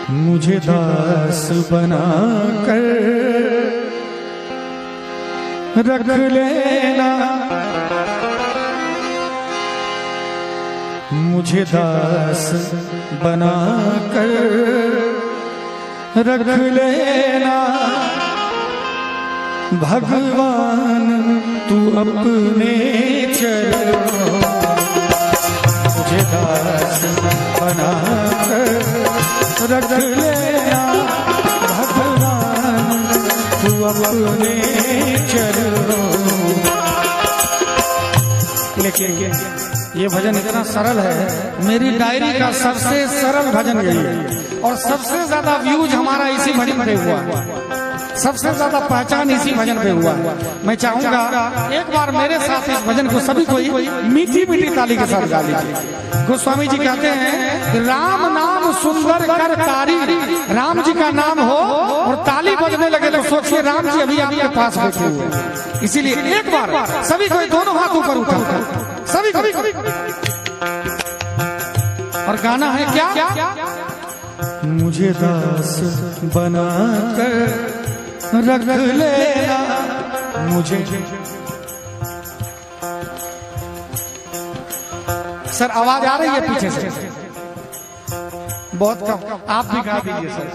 मुझे दास बना कर रख लेना, मुझे दास बना कर रख लेना। भगवान तू अपने चरणों, मुझे दास बना कर रख लेना। भगवान तू अपने चरणों। लेकिन ये भजन इतना सरल है, मेरी डायरी का सबसे सरल भजन यही है और सबसे ज्यादा व्यूज हमारा इसी भजन पे हुआ है, सबसे ज्यादा पहचान इसी भजन पे हुआ है। मैं चाहूंगा एक बार मेरे साथ इस भजन को सभी कोई मीठी मीठी ताली के साथ गा लीजिए। गोस्वामी जी कहते हैं राम नाम सुंदर कर तारी, राम जी का नाम हो और ताली बजने लगे तो सोचिए राम जी अभी आपके पास बैठे हुए। इसीलिए एक बार सभी कोई दोनों हाथ ऊपर उठा, सभी को। और गाना है क्या? मुझे दास बना कर रख लेना, मुझे। सर आवाज आ रही है पीछे से? बहुत कम, आप भी गा दीजिए सर।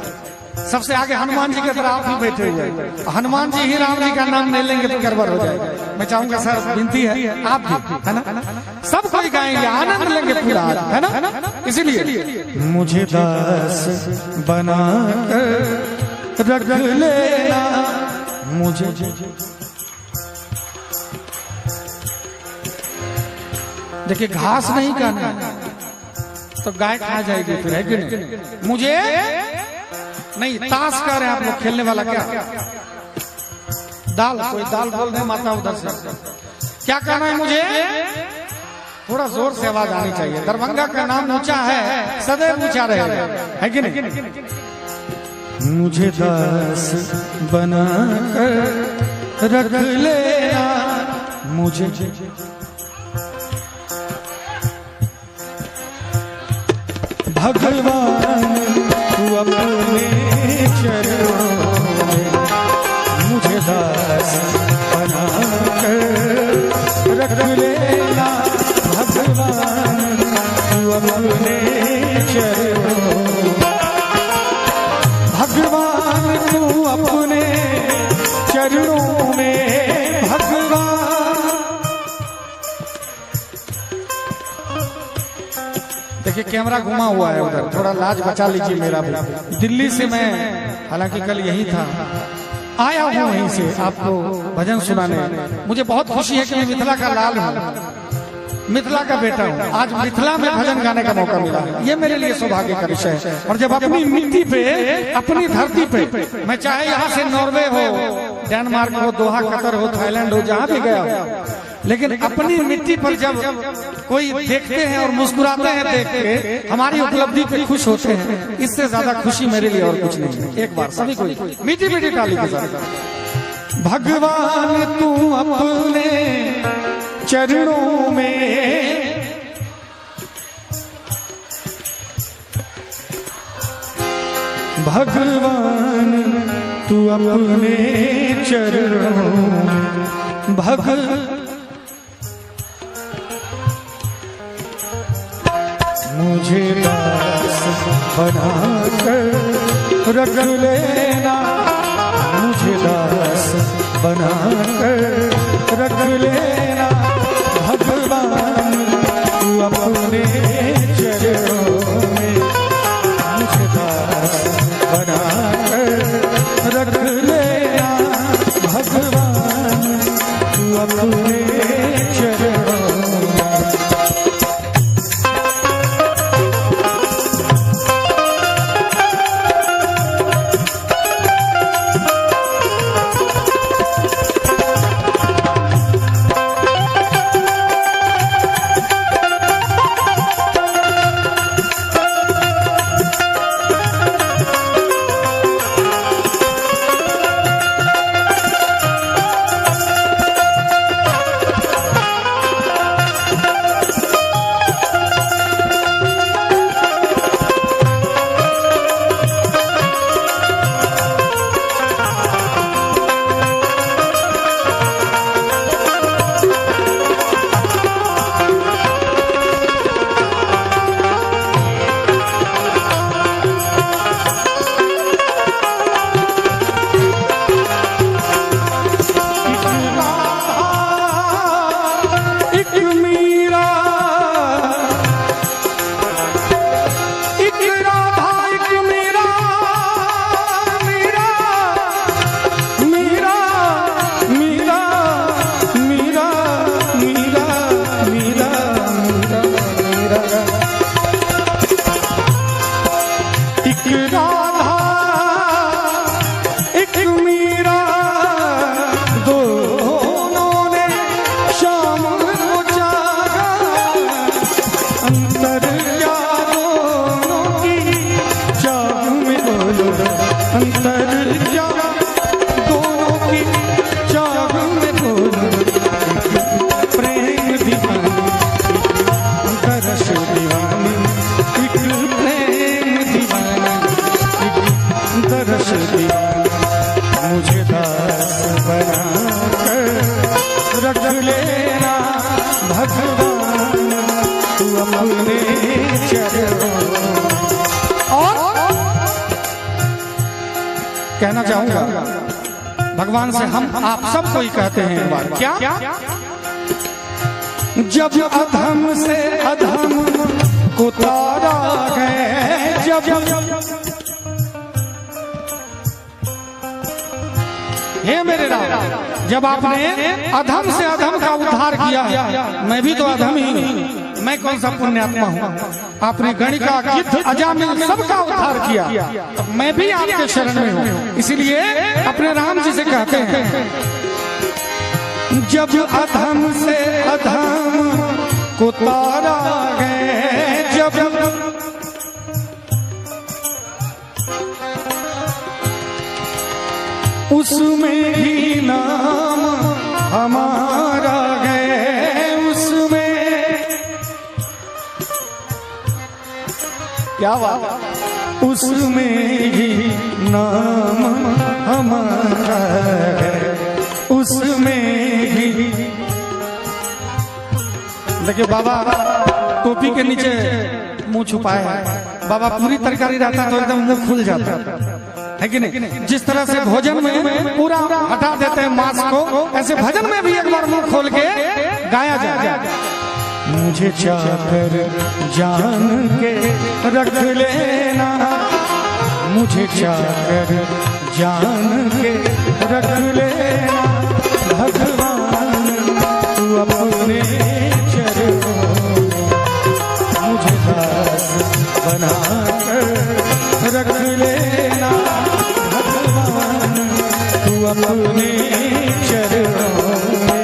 सबसे आगे हनुमान जी की तरह आप ही बैठे हुए हैं। हनुमान जी ही राम जी का नाम ले लेंगे तो गड़बड़ हो जाएगा। मैं चाहूंगा सर विनती है आप भी, है ना, सब कोई गाएंगे, आनंद लेंगे पूरा, है ना। इसीलिए मुझे दास बना कर रख लेना, मुझे। देखिए घास नहीं खाना तो गाय खा जाएगी फिर, है कि नहीं? मुझे नहीं, ताश कह रहे हैं आप लोग, खेलने वाला क्या? दाल, कोई दाल बोल रहे माता उधर से। क्या कहना है मुझे? थोड़ा जोर से आवाज आनी चाहिए। दरभंगा का नाम ऊंचा है, सदैव ऊंचा रहेगा, है कि नहीं? मुझे दास बना कर रख लेना, मुझे। भगवान तू अपने चरणों में, मुझे दास बना कर रख लेना। भगवान तू अपने चरणों, भगवान तू अपने चरणों में। भगवान देखिए कैमरा घुमा हुआ है उधर, थोड़ा लाज बचा लीजिए मेरा भी। दिल्ली से मैं, हालांकि कल यही था, आया हूँ वहीं से आपको भजन सुनाने। मुझे बहुत खुशी है कि मैं मिथिला का लाल हूँ, मिथिला का बेटा हूँ। आज मिथिला में भजन गाने का मौका मिला, ये मेरे लिए सौभाग्य का विषय है। और जब अपनी मिट्टी पे, अपनी धरती पे, मैं चाहे यहाँ से नॉर्वे हो, डेनमार्क हो, दोहा कतर हो, थाईलैंड हो, जहाँ भी गया हो, लेकिन अपनी मिट्टी पर जब कोई देखते हैं और मुस्कुराते हैं देख के, हमारी उपलब्धि पे खुश होते हैं, इससे ज्यादा खुशी मेरे लिए और कुछ नहीं है। एक बार सभी को मीठी मीठी ताली के साथ। भगवान तू अपने चरणों में, भगवान तू अपने चरणों में। मुझे दास बना कर रख लेना, मुझे दास बना कर रख लेना। भगवान तू अपने चरणों में, मुझे दास बना कर रख लेना। भगवान तू अपने चरणों में। अंतर जा दोनों की चाह में बोल प्रेम दीवानी तरस दीवानी एक प्रेम दीवानी तरस दीवानी मुझे दास बनाकर रख लेना भगवान तू अपने चरणों। और कहना चाहूंगा भगवान से हम आप सबको ही कहते हैं एक बार, क्या जब अधम से अधम को तारा है, जब हे मेरे राम जब आपने अधम से अधम का उद्धार किया है, मैं भी तो अधम ही हूँ, मैं कौन सा पुण्यात्मा हूँ। आपने गणिका गिद्ध अजामिल सबका उद्धार किया, तो मैं भी आपके शरण में हूँ। इसीलिए अपने राम जी से कहते हैं जब अधम से अधम को तारा है, जब उसमें ही नाम हमारा है, उसमें क्या बात, उसमें ही नाम हमारा है, उसमें ही। देखिए बाबा टोपी के नीचे मुंह छुपाए हैं, बाबा पूरी तरकारी रहता तो एकदम मुंह खुल जाता है कि नहीं। जिस तरह से भोजन में पूरा हटा देते हैं मांस को, ऐसे भजन में भी एक बार मुंह खोल के गाया जाए। मुझे चाहकर जान के रख लेना, मुझे चाहकर जान के रख लेना भगवान तू अपने चरणों, मुझे दास बनाकर रख लेना भगवान तू अपने चरणों में।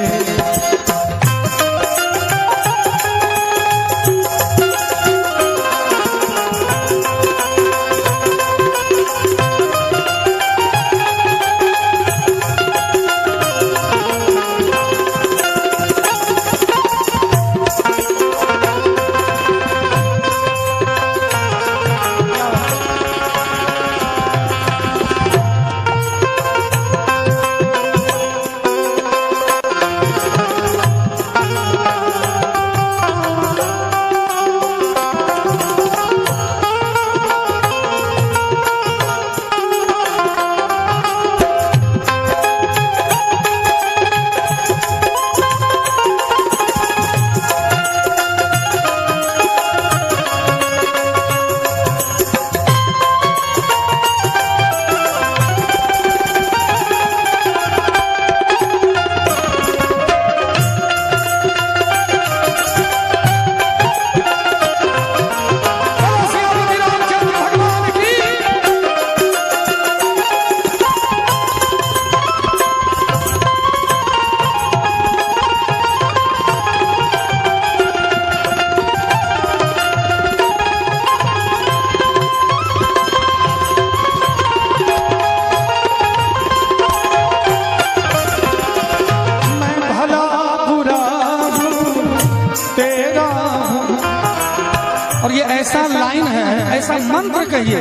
और ये ऐसा लाइन है, ऐसा मंत्र कहिए,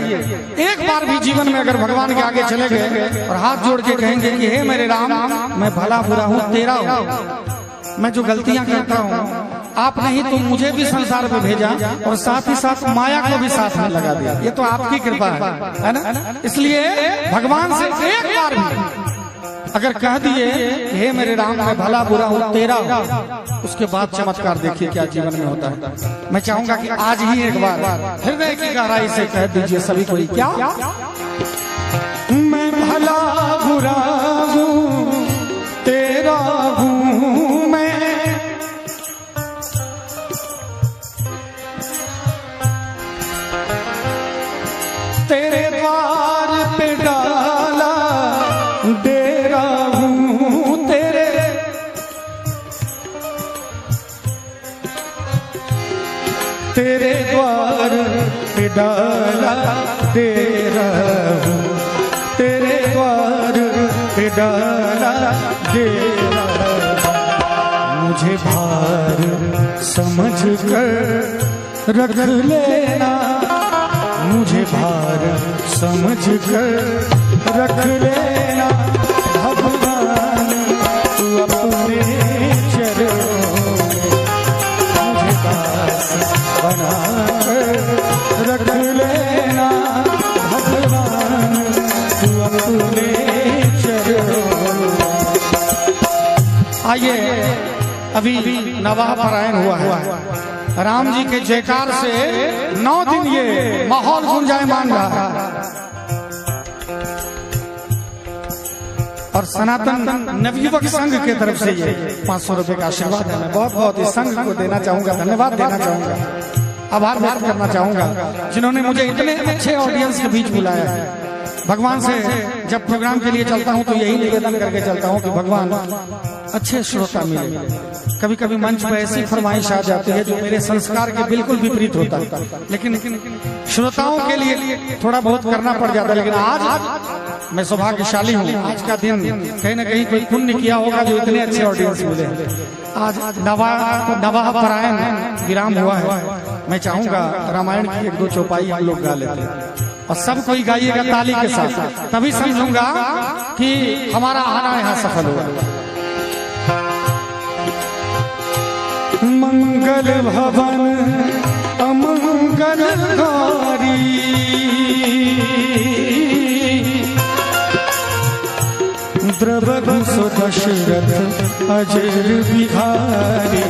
एक बार भी जीवन में अगर भगवान के आगे चले गए और हाथ जोड़ के कहेंगे कि हे मेरे राम मैं भला बुरा हूँ तेरा हूँ, मैं जो गलतियां करता हूँ आप नहीं तो मुझे भी संसार में भेजा और साथ ही साथ माया को भी साथ में लगा दिया, ये तो आपकी कृपा है ना। इसलिए भगवान से एक बार भी अगर कह दिए हे मेरे राम मैं भला बुरा हूँ तेरा हूँ, उसके बाद चमत्कार देखिए क्या जीवन में होता है। मैं चाहूंगा कि आज ही एक बार हृदय की गहराई से कह दीजिए सभी कोई, क्या मैं भला बुरा हूँ तेरा हूँ, मैं तेरे द्वार पे डाला डेरा हूँ, तेरे द्वार पे डाला डेरा हूँ, डाला डेरा, मुझे भार समझ कर रख लेना, मुझे भार समझ कर रख लेना, भगवान तू अपने चरणों में मुझे दास बना कर रख लेना, भगवान तू अपने चरणों में। आइए, अभी नवाह पारायण हुआ है, राम जी के जयकार से 9 दिन ये माहौल गुंजायमान रहा और सनातन नवयुवक संघ के तरफ से ये 500 रुपए का आशीर्वाद है। मैं बहुत बहुत इस संघ को देना चाहूंगा, धन्यवाद देना चाहूंगा, आभार व्यक्त करना चाहूंगा जिन्होंने मुझे इतने अच्छे ऑडियंस के बीच बुलाया है। भगवान से जब प्रोग्राम के लिए चलता हूं तो यही निवेदन करके चलता हूं कि भगवान अच्छे श्रोता मिले। कभी कभी मंच पर ऐसी फरमाइश आ जाती है जो मेरे संस्कार के बिल्कुल विपरीत होता है, लेकिन श्रोताओं के लिए थोड़ा बहुत करना पड़ जाता है। लेकिन आज मैं सौभाग्यशाली हूँ, आज का दिन कहीं ना कहीं कोई पुण्य किया होगा जो इतने अच्छे ऑडियंस मिले। आज नवाह पारायण विराम हुआ है, मैं चाहूंगा रामायण की 1-2 चौपाई हम लोग गा लेते हैं और सब कोई गाइएगा ताली के साथ, तभी समझूंगा कि हमारा आना यहाँ सफल हुआ। मंगल भवन अमंगल कारी, द्रवहु सो दशरथ अजर बिहारी,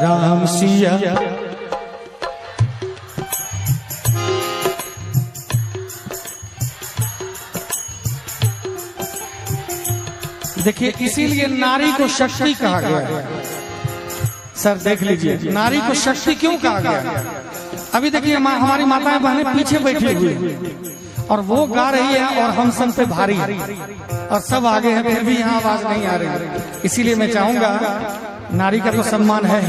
राम सिया देखिए, इसीलिए नारी को शक्ति कहा गया है। सर देख लीजिए, नारी को शक्ति क्यों कहा गया। अभी देखिए हमारी माताएं बहनें पीछे बैठी हुई और वो गा रही है और हम सब पे भारी है और सब आगे हैं, फिर भी यहाँ आवाज नहीं आ रही। इसीलिए मैं चाहूंगा, नारी का तो सम्मान है,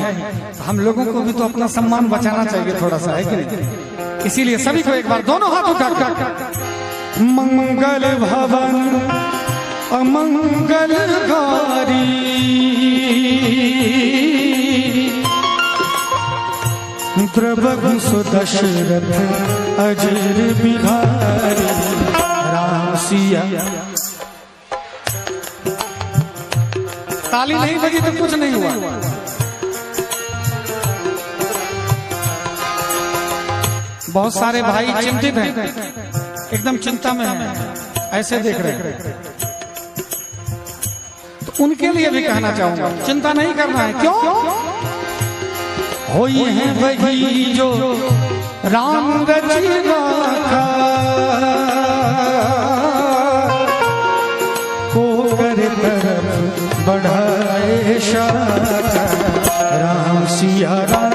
हम लोगों को भी तो अपना सम्मान बचाना चाहिए थोड़ा सा, है कि नहीं। इसीलिए सभी को एक बार दोनों हाथ उठाकर मंगल भवन अमंगल कारी, द्रवहु सो दशरथ अजर बिहारी, राम सिया। ताली नहीं बजी तो कुछ नहीं हुआ। बहुत सारे भाई चिंतित हैं, एकदम चिंता में हैं, ऐसे देख रहे हैं, तो उनके लिए भी कहना चाहूंगा चिंता नहीं करना है। क्यों? होई है वही जो राम रचना का, को कर तरफ बढ़ाए शाखा, राम सिया राम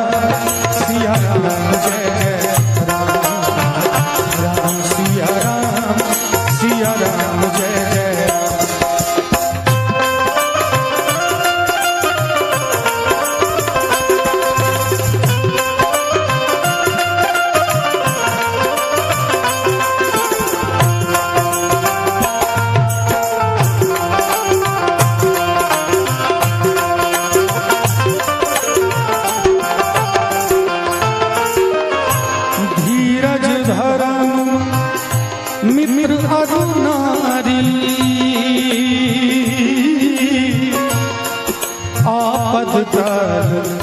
सिया राम जय जय राम, राम सिया राम जय जय राम।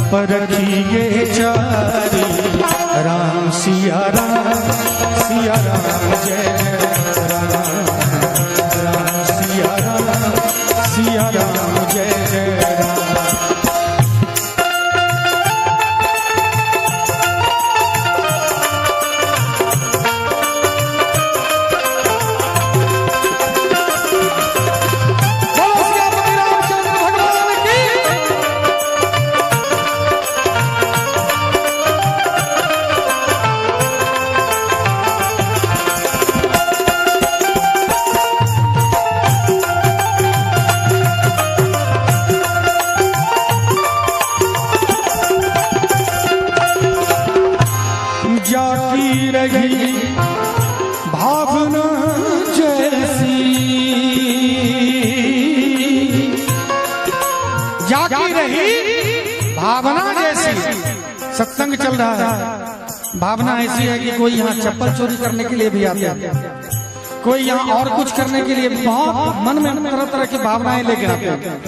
परखिए चारी, राम सिया राम जय जय राम, राम सिया राम जय जय राम। सत्संग चल रहा है, भावना ऐसी है कि कोई यहाँ चप्पल चोरी करने के लिए भी आते हैं, कोई यहाँ और कुछ करने के लिए भी, बहुत मन में तरह तरह की भावनाएं लेके आते हैं,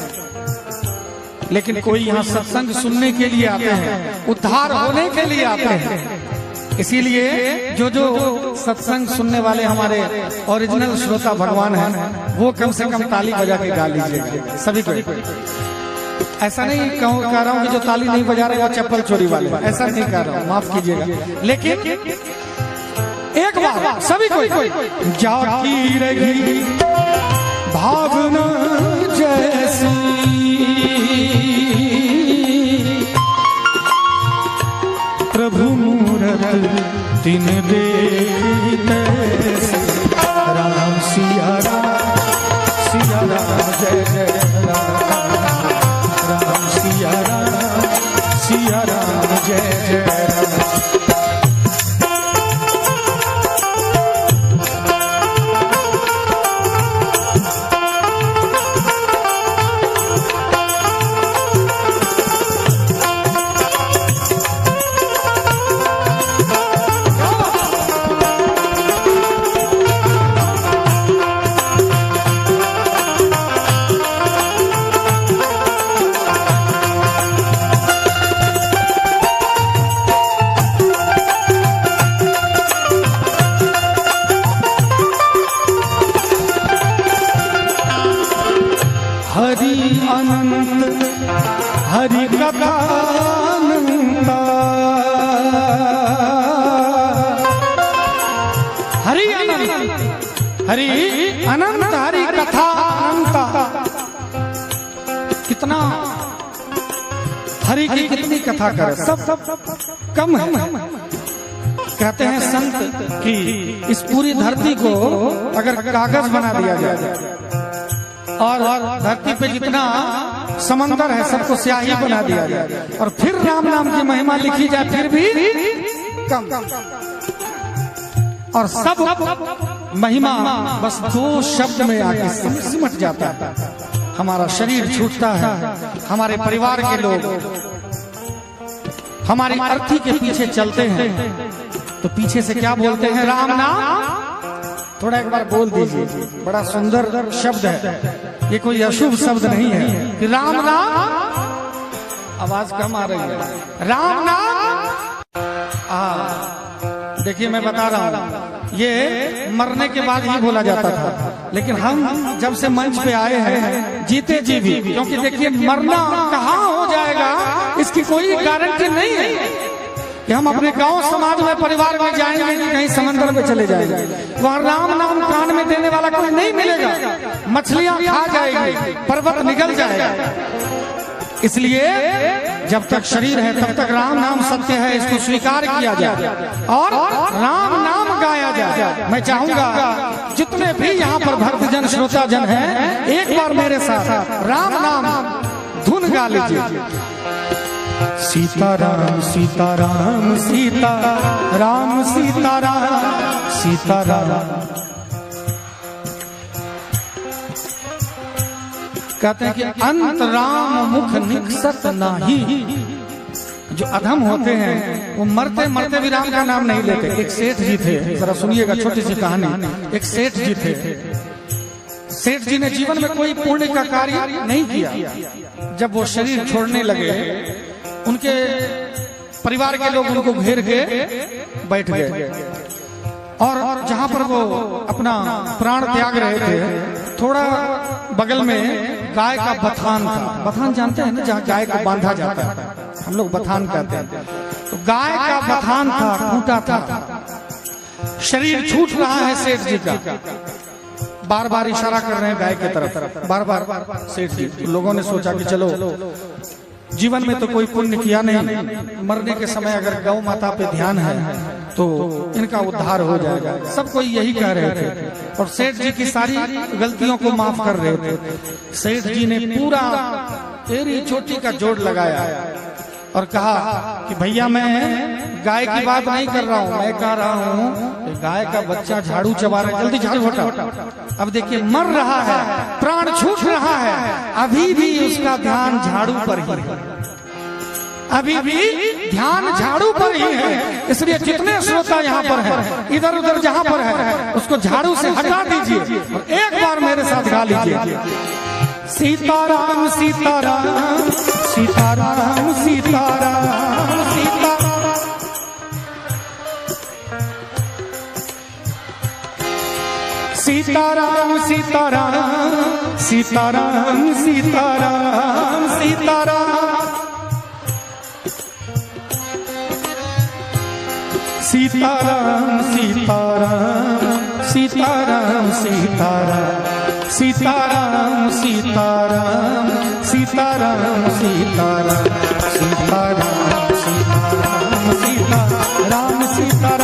लेकिन कोई यहाँ सत्संग सुनने के लिए आते हैं, उद्धार होने के लिए आते हैं। इसीलिए जो जो सत्संग सुनने वाले हमारे ओरिजिनल श्रोता भगवान हैं, वो कम से कम ताली बजा के गा लीजिए सभी को। ऐसा नहीं कह रहा हूँ कि जो ताली नहीं बजा रहे वो चप्पल चोरी वाले, ऐसा नहीं कह रहा हूँ, माफ कीजिएगा। लेकिन एक बार सभी को जाती रही भावना जैसी, प्रभु मूरत दिन देखते, राम सिया राम जय जय राम सिया राम जय जय राम। हरि कथा हरि अनंत, हरि अनंत, हरि कथा अनंत। कितना हरि की कितनी कथा करे, सब कम है। कहते हैं संत कि इस पूरी धरती को अगर कागज बना दिया जाए और धरती पे जितना समंदर है सबको स्याही बना दिया जाए और फिर राम नाम की महिमा लिखी जाए, फिर भी कम। और सब महिमा बस 2 शब्द में आके सिमट जाता है। हमारा शरीर छूटता है, हमारे परिवार के लोग हमारी अर्थी के पीछे चलते हैं, तो पीछे से क्या बोलते हैं? राम नाम। थोड़ा एक बार बोल दीजिए, बड़ा सुंदर शब्द है, ये कोई अशुभ शब्द नहीं है कि राम नाम। आवाज कम आ रही है। राम नाम। देखिए मैं बता रहा हूँ, ये मरने के बाद ही बोला जाता था, लेकिन हम जब से मंच पे आए हैं जीते जी भी, क्योंकि देखिए मरना कहाँ हो जाएगा इसकी कोई गारंटी नहीं है कि हम अपने गांव समाज में परिवार में जाएंगे कि कहीं समंदर में चले जाएंगे, वहाँ राम नाम कान में देने वाला कोई नहीं मिलेगा, मछलियां खा जाएगी, पर्वत निकल जाएगा। इसलिए जब तक शरीर है तब तक राम नाम सत्य है, इसको स्वीकार किया जाए और राम नाम गाया जाए। मैं चाहूंगा जितने भी यहाँ पर भक्तजन श्रोता जन हैं, एक बार मेरे साथ राम नाम धुन गा लीजिए। सीताराम सीताराम सीताराम सीताराम सीताराम। कहते हैं कि अंत राम मुख निकसत नाही। जो अधम होते हैं वो मरते मरते भी राम का नाम नहीं लेते। एक सेठ जी थे, जरा सुनिएगा छोटी सी कहानी। एक सेठ जी थे, सेठ जी ने जीवन में कोई पुण्य का कार्य नहीं किया। जब वो शरीर छोड़ने लगे, उनके परिवार के लोग उनको घेर के बैठ गए और जहां पर वो अपना प्राण त्याग रहे थे, थोड़ा बगल में गाय का बथान था। बथान जानते हैं ना, जहाँ गाय को बांधा जाता है, हम लोग बथान कहते हैं। तो गाय का बथान था, टूटा था, शरीर छूट रहा है सेठ जी का। बार बार इशारा कर रहे हैं गाय की तरफ, बार बार सेठ जी। लोगों ने सोचा कि चलो जीवन में तो कोई पुण्य किया नहीं, मरने के समय अगर गौ माता पे ध्यान है तो इनका उद्धार हो जाएगा। सब कोई यही कह रहे थे और सेठ जी की सारी गलतियों को माफ कर रहे थे। सेठ जी ने पूरा तेरी चोटी का जोड़ लगाया और कहा कि भैया मैं गाय की बात नहीं कर रहा हूँ, मैं कह रहा हूँ गाय का बच्चा झाड़ू चबा रहा है, जल्दी झाड़ू हटा। अब देखिए मर रहा है, प्राण छूट रहा है, अभी भी उसका ध्यान झाड़ू पर ही है। अभी भी ध्यान झाड़ू पर ही है, इसलिए जितने श्रोता यहाँ पर है, इधर उधर जहाँ पर है, उसको झाड़ू से हटा दीजिए और एक बार मेरे साथ गा लीजिए। सीताराम सीताराम सीताराम सीताराम सीताराम, सीताराम सीताराम सीताराम सीताराम सीताराम, सीताराम सीताराम सीताराम सीताराम सीताराम सीताराम सीताराम सीताराम सीताराम सीताराम सीताराम सीताराम।